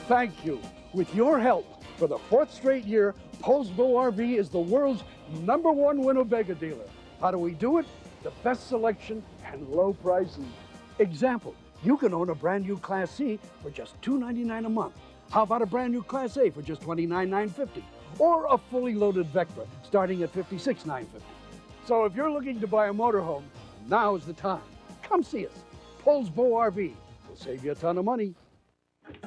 thank you. With your help, for the 4th straight year, Poulsbo RV is the world's #1 Winnebago dealer. How do we do it? The best selection and low prices. Example, you can own a brand new Class C for just $299 a month. How about a brand new Class A for just $29,950? Or a fully loaded Vectra starting at $56,950. So if you're looking to buy a motorhome, now's the time. Come see us. Poulsbo RV will save you a ton of money.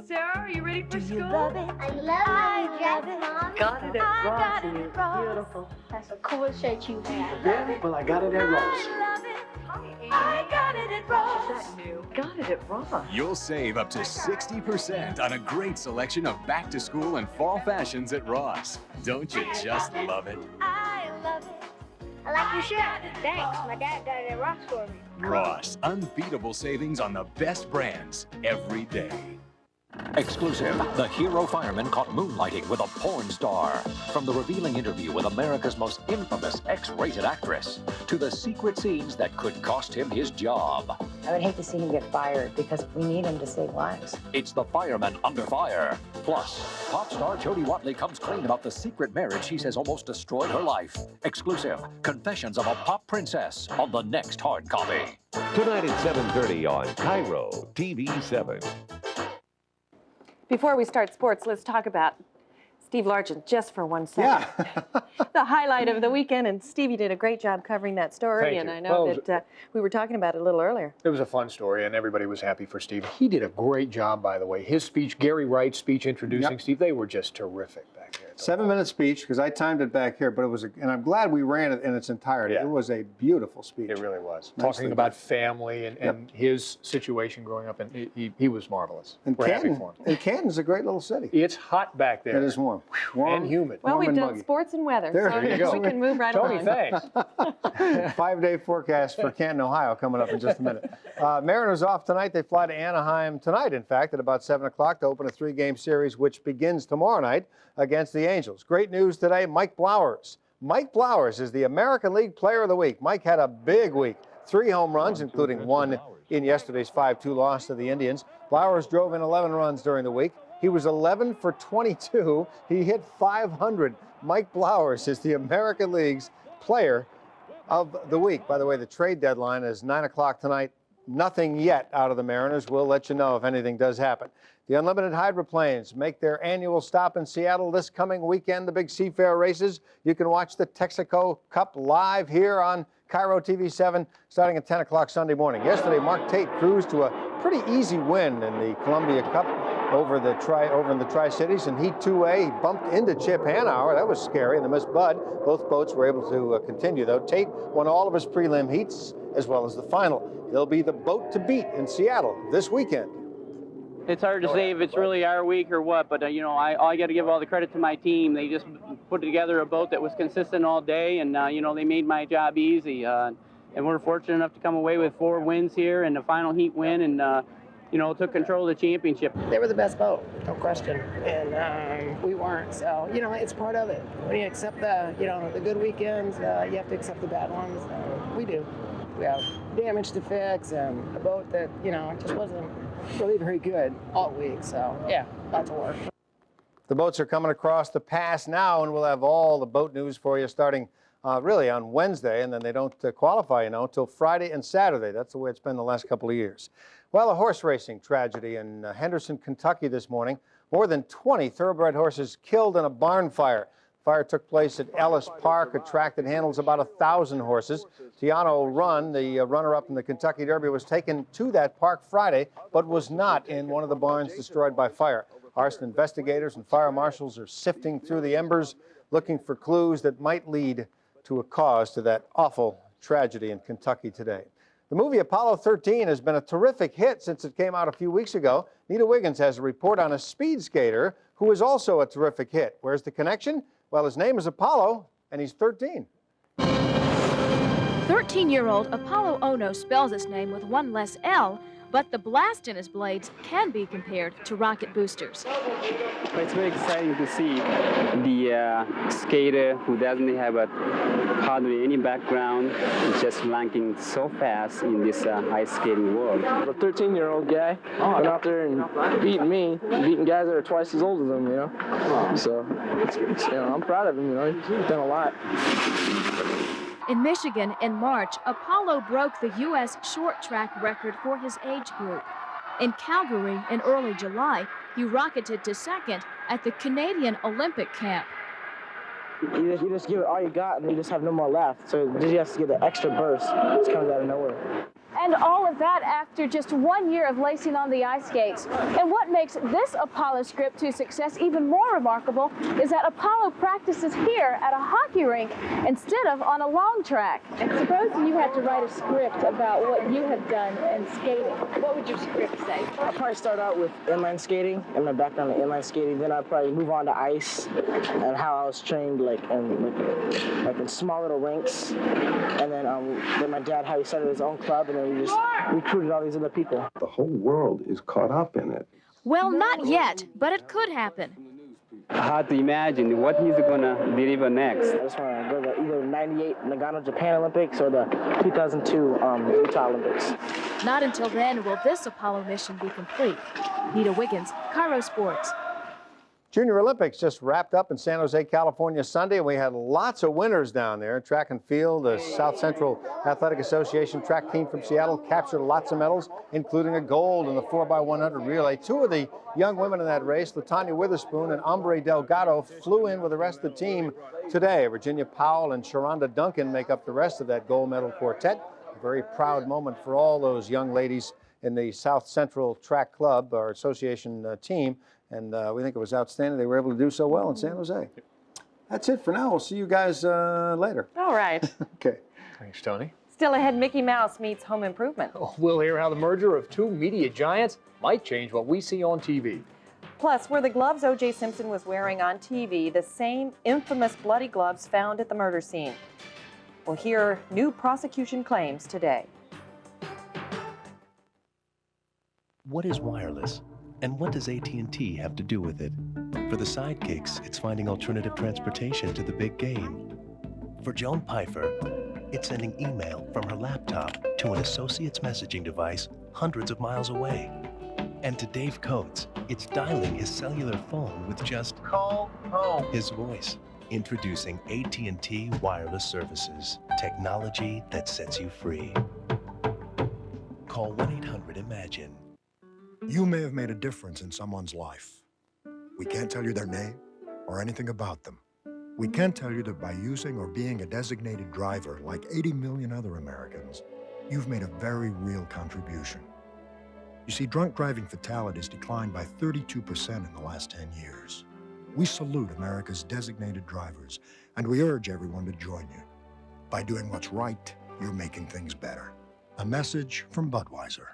Sarah, are you ready for school? Love it. I love you, Jack, Mom. Got it at Ross. Beautiful. That's a cool shirt you have. Yeah, well, I got it at Ross. I love it. I got it at Ross. That new. Got it at Ross. You'll save up to 60% on a great selection of back-to-school and fall fashions at Ross. Don't you just love it? I love it. I like your shirt. Thanks. My dad got it at Ross for me. Ross, unbeatable savings on the best brands every day. Exclusive, the hero fireman caught moonlighting with a porn star. From the revealing interview with America's most infamous X-rated actress, to the secret scenes that could cost him his job. I would hate to see him get fired because we need him to save lives. It's the fireman under fire. Plus, pop star Jodie Watley comes clean about the secret marriage she says almost destroyed her life. Exclusive, Confessions of a Pop Princess on the next hard copy. Tonight at 7:30 on KIRO TV 7. Before we start sports, let's talk about Steve Largent just for 1 second. Yeah. The highlight of the weekend, and Stevie did a great job covering that story. Thank and you. I know Well, that we were talking about it a little earlier. It was a fun story, and everybody was happy for Steve. He did a great job, by the way. His speech, Gary Wright's speech introducing Steve, they were just terrific back there. 7-minute speech, because I timed it back here, but it was, and I'm glad we ran it in its entirety. Yeah. It was a beautiful speech. It really was. Nicely Talking about done. family and his situation growing up, and he was marvelous. And We're happy Canton, for him. and Canton's a great little city. It's hot back there. It is warm. And humid. Well, warm we've and done muggy. sports and weather, There so you go. we can move right Tony, along. thanks. 5-day forecast for Canton, Ohio, coming up in just a minute. Mariners off tonight. They fly to Anaheim tonight, in fact, at about 7 o'clock to open a 3-game series, which begins tomorrow night against the Angels. Great news today, Mike Blowers. Mike Blowers is the American League Player of the Week. Mike had a big week. 3 home runs, including 1 in yesterday's 5-2 loss to the Indians. Blowers drove in 11 runs during the week. He was 11 for 22. He hit 500. Mike Blowers is the American League's Player of the week. By the way, the trade deadline is 9 o'clock tonight. Nothing yet out of the Mariners. We'll let you know if anything does happen. The Unlimited Hydroplanes make their annual stop in Seattle this coming weekend, the big Seafair races. You can watch the Texaco Cup live here on KIRO TV 7 starting at 10 o'clock Sunday morning. Yesterday, Mark Tate cruised to a pretty easy win in the Columbia Cup over in the Tri-Cities. In Heat 2A, he bumped into Chip Hanauer. That was scary in the missed Bud. Both boats were able to continue, though. Tate won all of his prelim heats as well as the final. He'll be the boat to beat in Seattle this weekend. It's hard to say if it's really our week or what, but you know, I got to give all the credit to my team. They just put together a boat that was consistent all day, and you know, they made my job easy. And we're fortunate enough to come away with 4 wins here and the final heat win, and you know, took control of the championship. They were the best boat, no question, and we weren't. So you know, it's part of it. When you accept the good weekends, you have to accept the bad ones. We do. We have damage to fix and a boat that just wasn't really very good all week. So yeah, lots of work. The boats are coming across the pass now, and we'll have all the boat news for you starting really on Wednesday, and then they don't qualify, until Friday and Saturday. That's the way it's been the last couple of years. Well, a horse racing tragedy in Henderson, Kentucky this morning. More than 20 thoroughbred horses killed in a barn fire. Fire took place at Ellis Park, a track that handles about 1,000 horses. Tiano Run, the runner-up in the Kentucky Derby, was taken to that park Friday, but was not in one of the barns destroyed by fire. Arson investigators and fire marshals are sifting through the embers, looking for clues that might lead to a cause to that awful tragedy in Kentucky today. The movie Apollo 13 has been a terrific hit since it came out a few weeks ago. Nita Wiggins has a report on a speed skater who is also a terrific hit. Where's the connection? Well, his name is Apollo, and he's 13. 13-year-old Apollo Ono spells his name with one less L, but the blast in his blades can be compared to rocket boosters. It's very exciting to see the skater who doesn't have hardly any background, just ranking so fast in this ice skating world. A 13-year-old guy went out there and beating guys that are twice as old as him, So, I'm proud of him, He's done a lot. In Michigan, in March, Apollo broke the U.S. short track record for his age group. In Calgary, in early July, he rocketed to second at the Canadian Olympic camp. You just give it all you got, and you just have no more left. So you have to get the extra burst. It comes out of nowhere. And all of that after just 1 year of lacing on the ice skates. And what makes this Apollo script to success even more remarkable is that Apollo practices here at a hockey rink instead of on a long track. And suppose you had to write a script about what you have done in skating. What would your script say? I'd probably start out with inline skating and my background in inline skating. Then I'd probably move on to ice and how I was trained in small little rinks. And then my dad, how he started his own club, and then we just recruited all these other people. The whole world is caught up in it. Well, not yet, but it could happen. Hard to imagine what he's going to deliver next. I just want to go to either 98 Nagano, Japan Olympics or the 2002 Utah Olympics. Not until then will this Apollo mission be complete. Nita Wiggins, KIRO Sports. Junior Olympics just wrapped up in San Jose, California Sunday, and we had lots of winners down there. Track and field, the South Central Athletic Association track team from Seattle captured lots of medals, including a gold in the 4x100 relay. 2 of the young women in that race, LaTanya Witherspoon and Ambre Delgado, flew in with the rest of the team today. Virginia Powell and Sharonda Duncan make up the rest of that gold medal quartet. A very proud moment for all those young ladies in the South Central Track Club, our association team. And we think it was outstanding. They were able to do so well in San Jose. That's it for now. We'll see you guys later. All right. Okay. Thanks, Tony. Still ahead, Mickey Mouse meets Home Improvement. We'll hear how the merger of 2 media giants might change what we see on TV. Plus, were the gloves O.J. Simpson was wearing on TV the same infamous bloody gloves found at the murder scene? We'll hear new prosecution claims today. What is wireless? And what does AT&T have to do with it? For the sidekicks, it's finding alternative transportation to the big game. For Joan Pfeiffer, it's sending email from her laptop to an associate's messaging device hundreds of miles away. And to Dave Coates, it's dialing his cellular phone with just call home his voice. Introducing AT&T Wireless Services, technology that sets you free. Call 1-800-IMAGINE. You may have made a difference in someone's life. We can't tell you their name or anything about them. We can tell you that by using or being a designated driver like 80 million other Americans, you've made a very real contribution. You see, drunk driving fatalities declined by 32% in the last 10 years. We salute America's designated drivers, and we urge everyone to join you. By doing what's right, you're making things better. A message from Budweiser.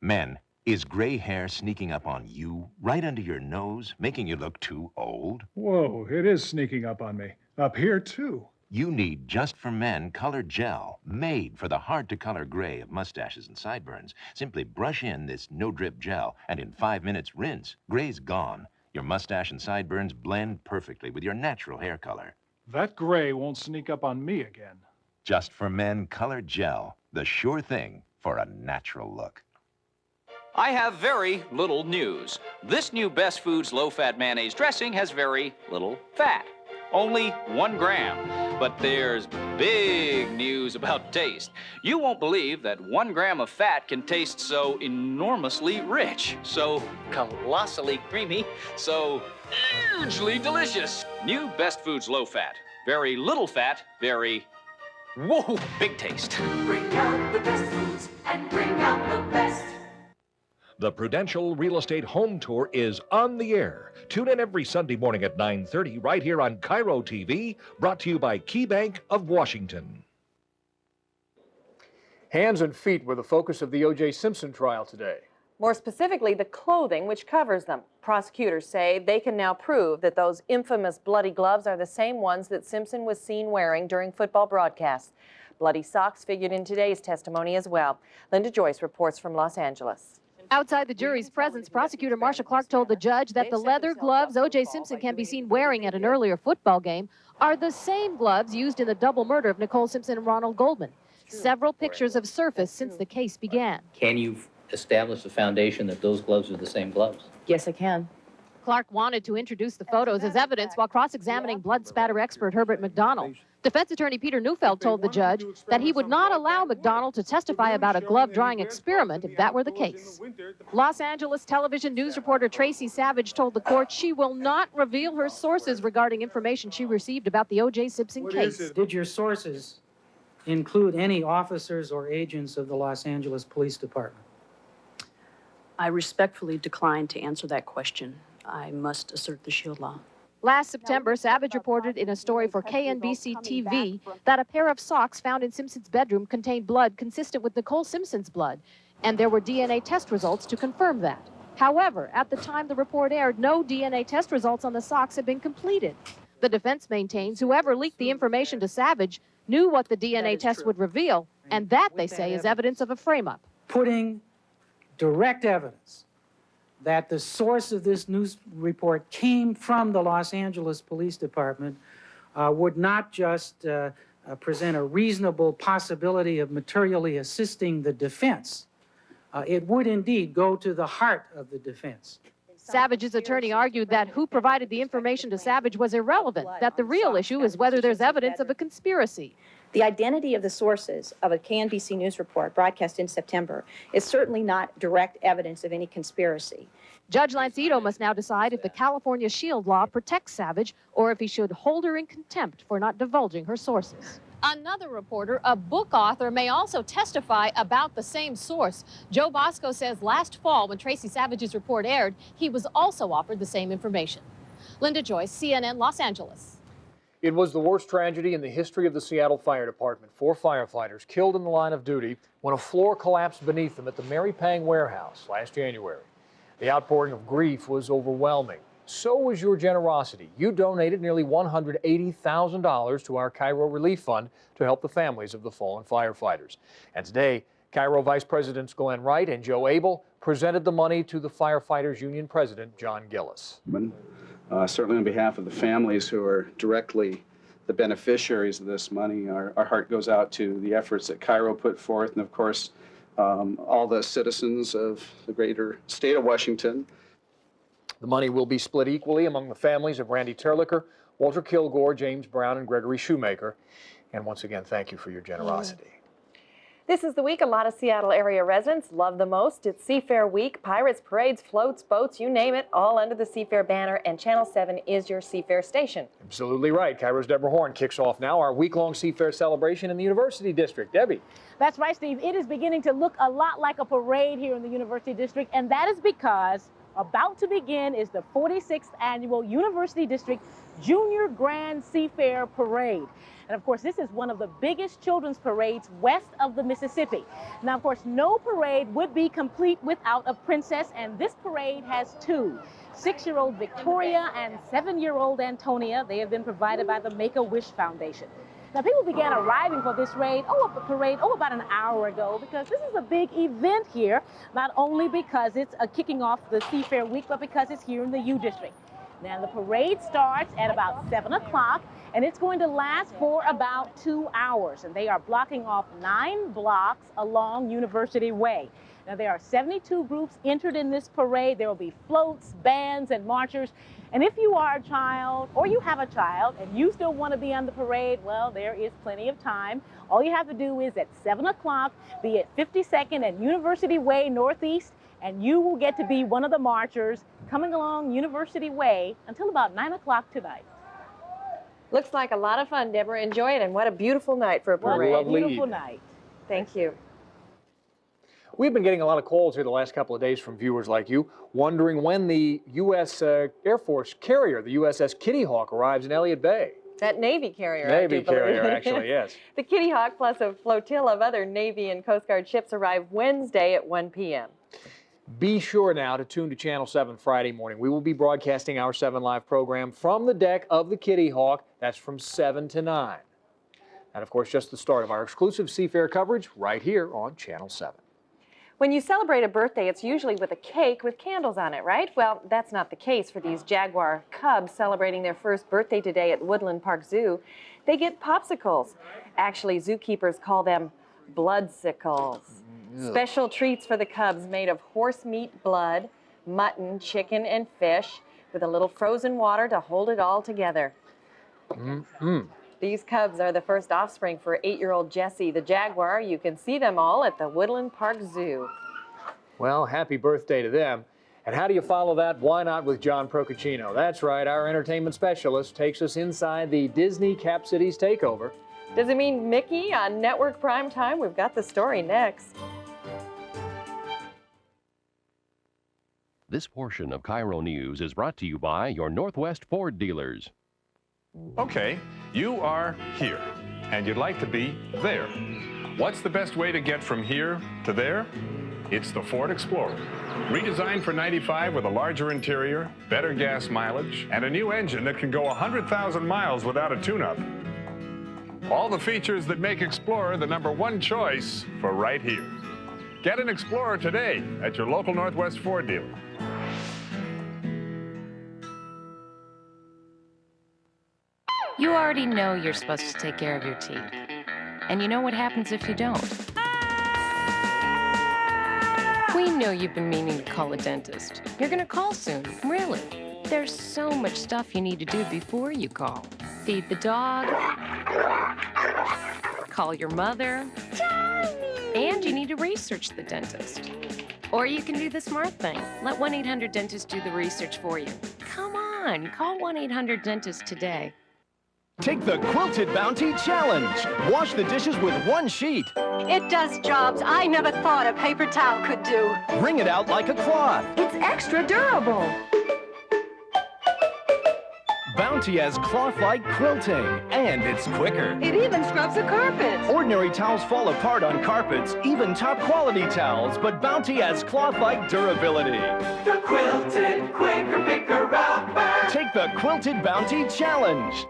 Men, is gray hair sneaking up on you, right under your nose, making you look too old? Whoa, it is sneaking up on me. Up here, too. You need Just for Men Color Gel, made for the hard-to-color gray of mustaches and sideburns. Simply brush in this no-drip gel, and in 5 minutes, rinse. Gray's gone. Your mustache and sideburns blend perfectly with your natural hair color. That gray won't sneak up on me again. Just for Men Color Gel, the sure thing for a natural look. I have very little news. This new Best Foods low-fat mayonnaise dressing has very little fat. Only 1 gram. But there's big news about taste. You won't believe that 1 gram of fat can taste so enormously rich, so colossally creamy, so hugely delicious. New Best Foods low-fat. Very little fat, very, whoa, big taste. Bring out the best foods and bring out the best. The Prudential Real Estate Home Tour is on the air. Tune in every Sunday morning at 9:30 right here on KIRO TV, brought to you by KeyBank of Washington. Hands and feet were the focus of the O.J. Simpson trial today. More specifically, the clothing which covers them. Prosecutors say they can now prove that those infamous bloody gloves are the same ones that Simpson was seen wearing during football broadcasts. Bloody socks figured in today's testimony as well. Linda Joyce reports from Los Angeles. Outside the jury's presence, prosecutor Marsha Clark told the judge that the leather gloves O.J. Simpson can be seen wearing at an earlier football game are the same gloves used in the double murder of Nicole Simpson and Ronald Goldman. Several pictures have surfaced since the case began. Can you establish the foundation that those gloves are the same gloves? Yes, I can. Clark wanted to introduce the photos as evidence while cross-examining blood spatter expert Herbert McDonald. Defense attorney Peter Neufeld told the judge that he would not allow McDonald to testify about a glove-drying experiment if that were the case. Los Angeles television news reporter Tracy Savage told the court she will not reveal her sources regarding information she received about the O.J. Simpson case. Did your sources include any officers or agents of the Los Angeles Police Department? I respectfully decline to answer that question. I must assert the Shield Law. Last September, Savage reported in a story for KNBC TV that a pair of socks found in Simpson's bedroom contained blood consistent with Nicole Simpson's blood, and there were DNA test results to confirm that. However, at the time the report aired, no DNA test results on the socks had been completed. The defense maintains whoever leaked the information to Savage knew what the DNA test would reveal, and that, they say, is evidence of a frame-up. Putting direct evidence that the source of this news report came from the Los Angeles Police Department would not just present a reasonable possibility of materially assisting the defense. It would indeed go to the heart of the defense. Savage's attorney argued that who provided the information to Savage was irrelevant, that the real issue is whether there's evidence of a conspiracy. The identity of the sources of a KNBC News report broadcast in September is certainly not direct evidence of any conspiracy. Judge Lancito must now decide if the California Shield Law protects Savage or if he should hold her in contempt for not divulging her sources. Another reporter, a book author, may also testify about the same source. Joe Bosco says last fall, when Tracy Savage's report aired, he was also offered the same information. Linda Joyce, CNN, Los Angeles. It was the worst tragedy in the history of the Seattle Fire Department. 4 firefighters killed in the line of duty when a floor collapsed beneath them at the Mary Pang warehouse last January. The outpouring of grief was overwhelming. So was your generosity. You donated nearly $180,000 to our KIRO Relief Fund to help the families of the fallen firefighters. And today, KIRO Vice Presidents Glenn Wright and Joe Abel presented the money to the Firefighters Union President John Gillis. Certainly on behalf of the families who are directly the beneficiaries of this money, our heart goes out to the efforts that KIRO put forth, and of course, all the citizens of the greater state of Washington. The money will be split equally among the families of Randy Terlicker, Walter Kilgore, James Brown, and Gregory Shoemaker. And once again, thank you for your generosity. This is the week a lot of Seattle area residents love the most. It's Seafair Week. Pirates, parades, floats, boats, you name it, all under the Seafair banner, and Channel 7 is your Seafair station. Absolutely right. KIRO's Deborah Horn kicks off now our week-long Seafair celebration in the University District. Debbie. That's right, Steve. It is beginning to look a lot like a parade here in the University District, and that is because about to begin is the 46th annual University District Junior Grand Seafair Parade. And of course, this is one of the biggest children's parades west of the Mississippi. Now, of course, no parade would be complete without a princess, and this parade has two. 6-year-old Victoria and 7-year-old Antonia. They have been provided by the Make-A-Wish Foundation. Now, people began arriving for this parade about an hour ago, because this is a big event here, not only because it's kicking off the Seafair Week, but because it's here in the U District. Now, the parade starts at about 7 o'clock, and it's going to last for about 2 hours. And they are blocking off 9 blocks along University Way. Now, there are 72 groups entered in this parade. There will be floats, bands, and marchers. And if you are a child, or you have a child, and you still want to be on the parade, well, there is plenty of time. All you have to do is at 7 o'clock, be at 52nd and University Way Northeast, and you will get to be one of the marchers coming along University Way until about 9 o'clock tonight. Looks like a lot of fun, Deborah. Enjoy it, and what a beautiful night for a parade. Lovely Beautiful evening. night. Thank you. We've been getting a lot of calls here the last couple of days from viewers like you, wondering when the U.S. Air Force carrier, the USS Kitty Hawk, arrives in Elliott Bay. That Navy carrier, Navy I do believe. carrier, actually, yes. The Kitty Hawk plus a flotilla of other Navy and Coast Guard ships arrive Wednesday at 1 p.m. Be sure now to tune to Channel 7 Friday morning. We will be broadcasting our 7 Live program from the deck of the Kitty Hawk. That's from 7 to 9. And of course, just the start of our exclusive Seafair coverage right here on Channel 7. When you celebrate a birthday, it's usually with a cake with candles on it, right? Well, that's not the case for these Jaguar cubs celebrating their first birthday today at Woodland Park Zoo. They get popsicles. Actually, zookeepers call them bloodsickles. Special treats for the cubs made of horse meat blood, mutton, chicken, and fish, with a little frozen water to hold it all together. These cubs are the first offspring for 8-year-old Jessie the Jaguar. You can see them all at the Woodland Park Zoo. Well, happy birthday to them. And how do you follow that? Why not with John Procaccino? That's right, our entertainment specialist takes us inside the Disney Cap Cities takeover. Does it mean Mickey on network prime time? We've got the story next. This portion of KIRO News is brought to you by your Northwest Ford dealers. Okay, you are here, and you'd like to be there. What's the best way to get from here to there? It's the Ford Explorer. Redesigned for 95 with a larger interior, better gas mileage, and a new engine that can go 100,000 miles without a tune-up. All the features that make Explorer the #1 choice for right here. Get an Explorer today at your local Northwest Ford dealer. You already know you're supposed to take care of your teeth. And you know what happens if you don't. We know you've been meaning to call a dentist. You're gonna call soon, really. There's so much stuff you need to do before you call. Feed the dog, call your mother, and you need to research the dentist. Or you can do the smart thing. Let 1-800-DENTIST do the research for you. Come on, call 1-800-DENTIST today. Take the Quilted Bounty Challenge. Wash the dishes with one sheet. It does jobs I never thought a paper towel could do. Wring it out like a cloth. It's extra durable. Bounty has cloth-like quilting, and it's quicker. It even scrubs the carpets. Ordinary towels fall apart on carpets, even top-quality towels, but Bounty has cloth-like durability. The Quilted Quicker Picker Upper. Take the Quilted Bounty Challenge.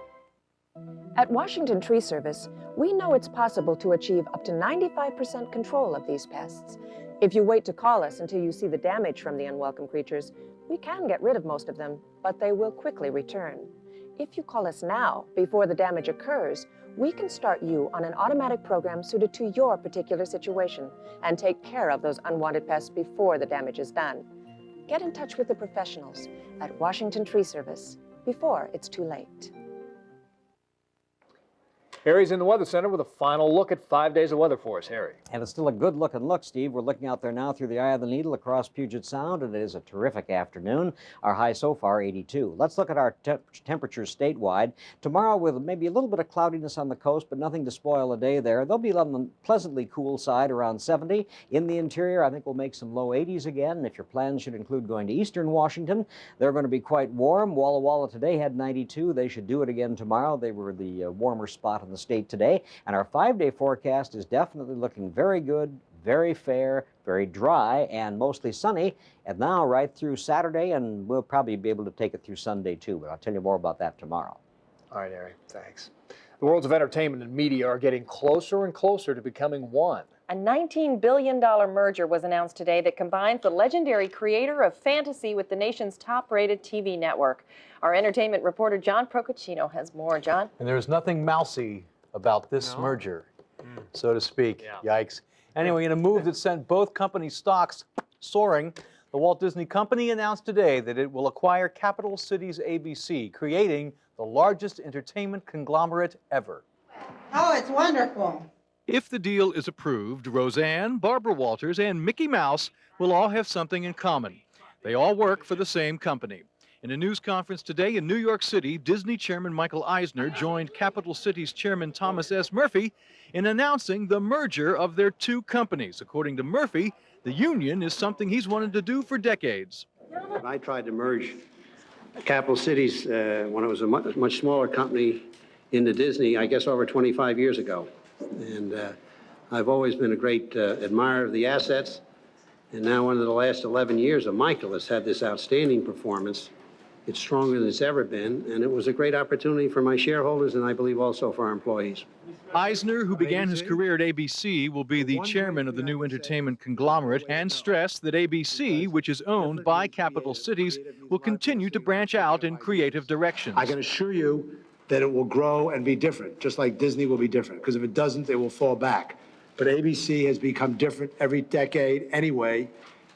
At Washington Tree Service, we know it's possible to achieve up to 95% control of these pests. If you wait to call us until you see the damage from the unwelcome creatures, we can get rid of most of them, but they will quickly return. If you call us now, before the damage occurs, we can start you on an automatic program suited to your particular situation and take care of those unwanted pests before the damage is done. Get in touch with the professionals at Washington Tree Service before it's too late. Harry's in the Weather Center with a final look at 5 days of weather for us. Harry. And it's still a good-looking look, Steve. We're looking out there now through the eye of the needle across Puget Sound, and it is a terrific afternoon. Our high so far, 82. Let's look at our temperatures statewide. Tomorrow with maybe a little bit of cloudiness on the coast, but nothing to spoil a day there. They'll be on the pleasantly cool side, around 70. In the interior, I think we'll make some low 80s again. If your plans should include going to eastern Washington, they're going to be quite warm. Walla Walla today had 92. They should do it again tomorrow. They were the warmer spot in the state today. And our 5-day forecast is definitely looking very good, very fair, very dry, and mostly sunny. And now right through Saturday, and we'll probably be able to take it through Sunday too, but I'll tell you more about that tomorrow. All right, Harry, thanks. The worlds of entertainment and media are getting closer and closer to becoming one. A $19 billion merger was announced today that combines the legendary creator of fantasy with the nation's top-rated TV network. Our entertainment reporter John Procaccino has more. John? And there's nothing mousy about this merger, so to speak. Yikes. Anyway, in a move that sent both company stocks soaring, the Walt Disney Company announced today that it will acquire Capital Cities ABC, creating the largest entertainment conglomerate ever. Oh, it's wonderful. If the deal is approved, Roseanne, Barbara Walters, and Mickey Mouse will all have something in common. They all work for the same company. In a news conference today in New York City, Disney Chairman Michael Eisner joined Capital Cities Chairman Thomas S. Murphy in announcing the merger of their two companies. According to Murphy, the union is something he's wanted to do for decades. I tried to merge Capital Cities when it was a much smaller company into Disney, I guess over 25 years ago. And I've always been a great admirer of the assets. And now under the last 11 years of Michael has had this outstanding performance. It's stronger than it's ever been, and it was a great opportunity for my shareholders and I believe also for our employees. Eisner, who began his career at ABC, will be the chairman of the new entertainment conglomerate and stressed that ABC, which is owned by Capital Cities, will continue to branch out in creative directions. I can assure you that it will grow and be different, just like Disney will be different, because if it doesn't, it will fall back. But ABC has become different every decade anyway,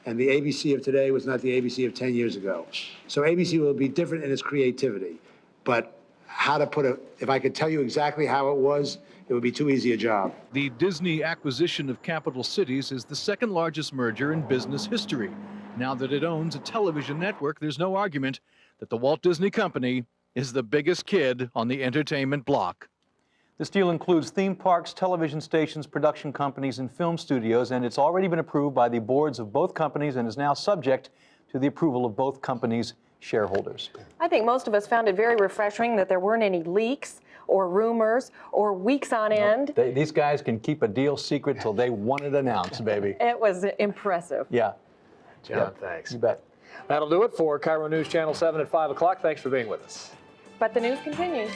and the ABC of today was not the ABC of 10 years ago. So ABC will be different in its creativity. But how to put it, if I could tell you exactly how it was, it would be too easy a job. The Disney acquisition of Capital Cities is the second largest merger in business history. Now that it owns a television network, there's no argument that the Walt Disney Company is the biggest kid on the entertainment block. This deal includes theme parks, television stations, production companies, and film studios, and it's already been approved by the boards of both companies and is now subject to the approval of both companies' shareholders. I think most of us found it very refreshing that there weren't any leaks or rumors or weeks on end. These guys can keep a deal secret till they want it announced, baby. It was impressive. Yeah. John, thanks. You bet. That'll do it for KIRO News Channel 7 at 5 o'clock. Thanks for being with us. But the news continues.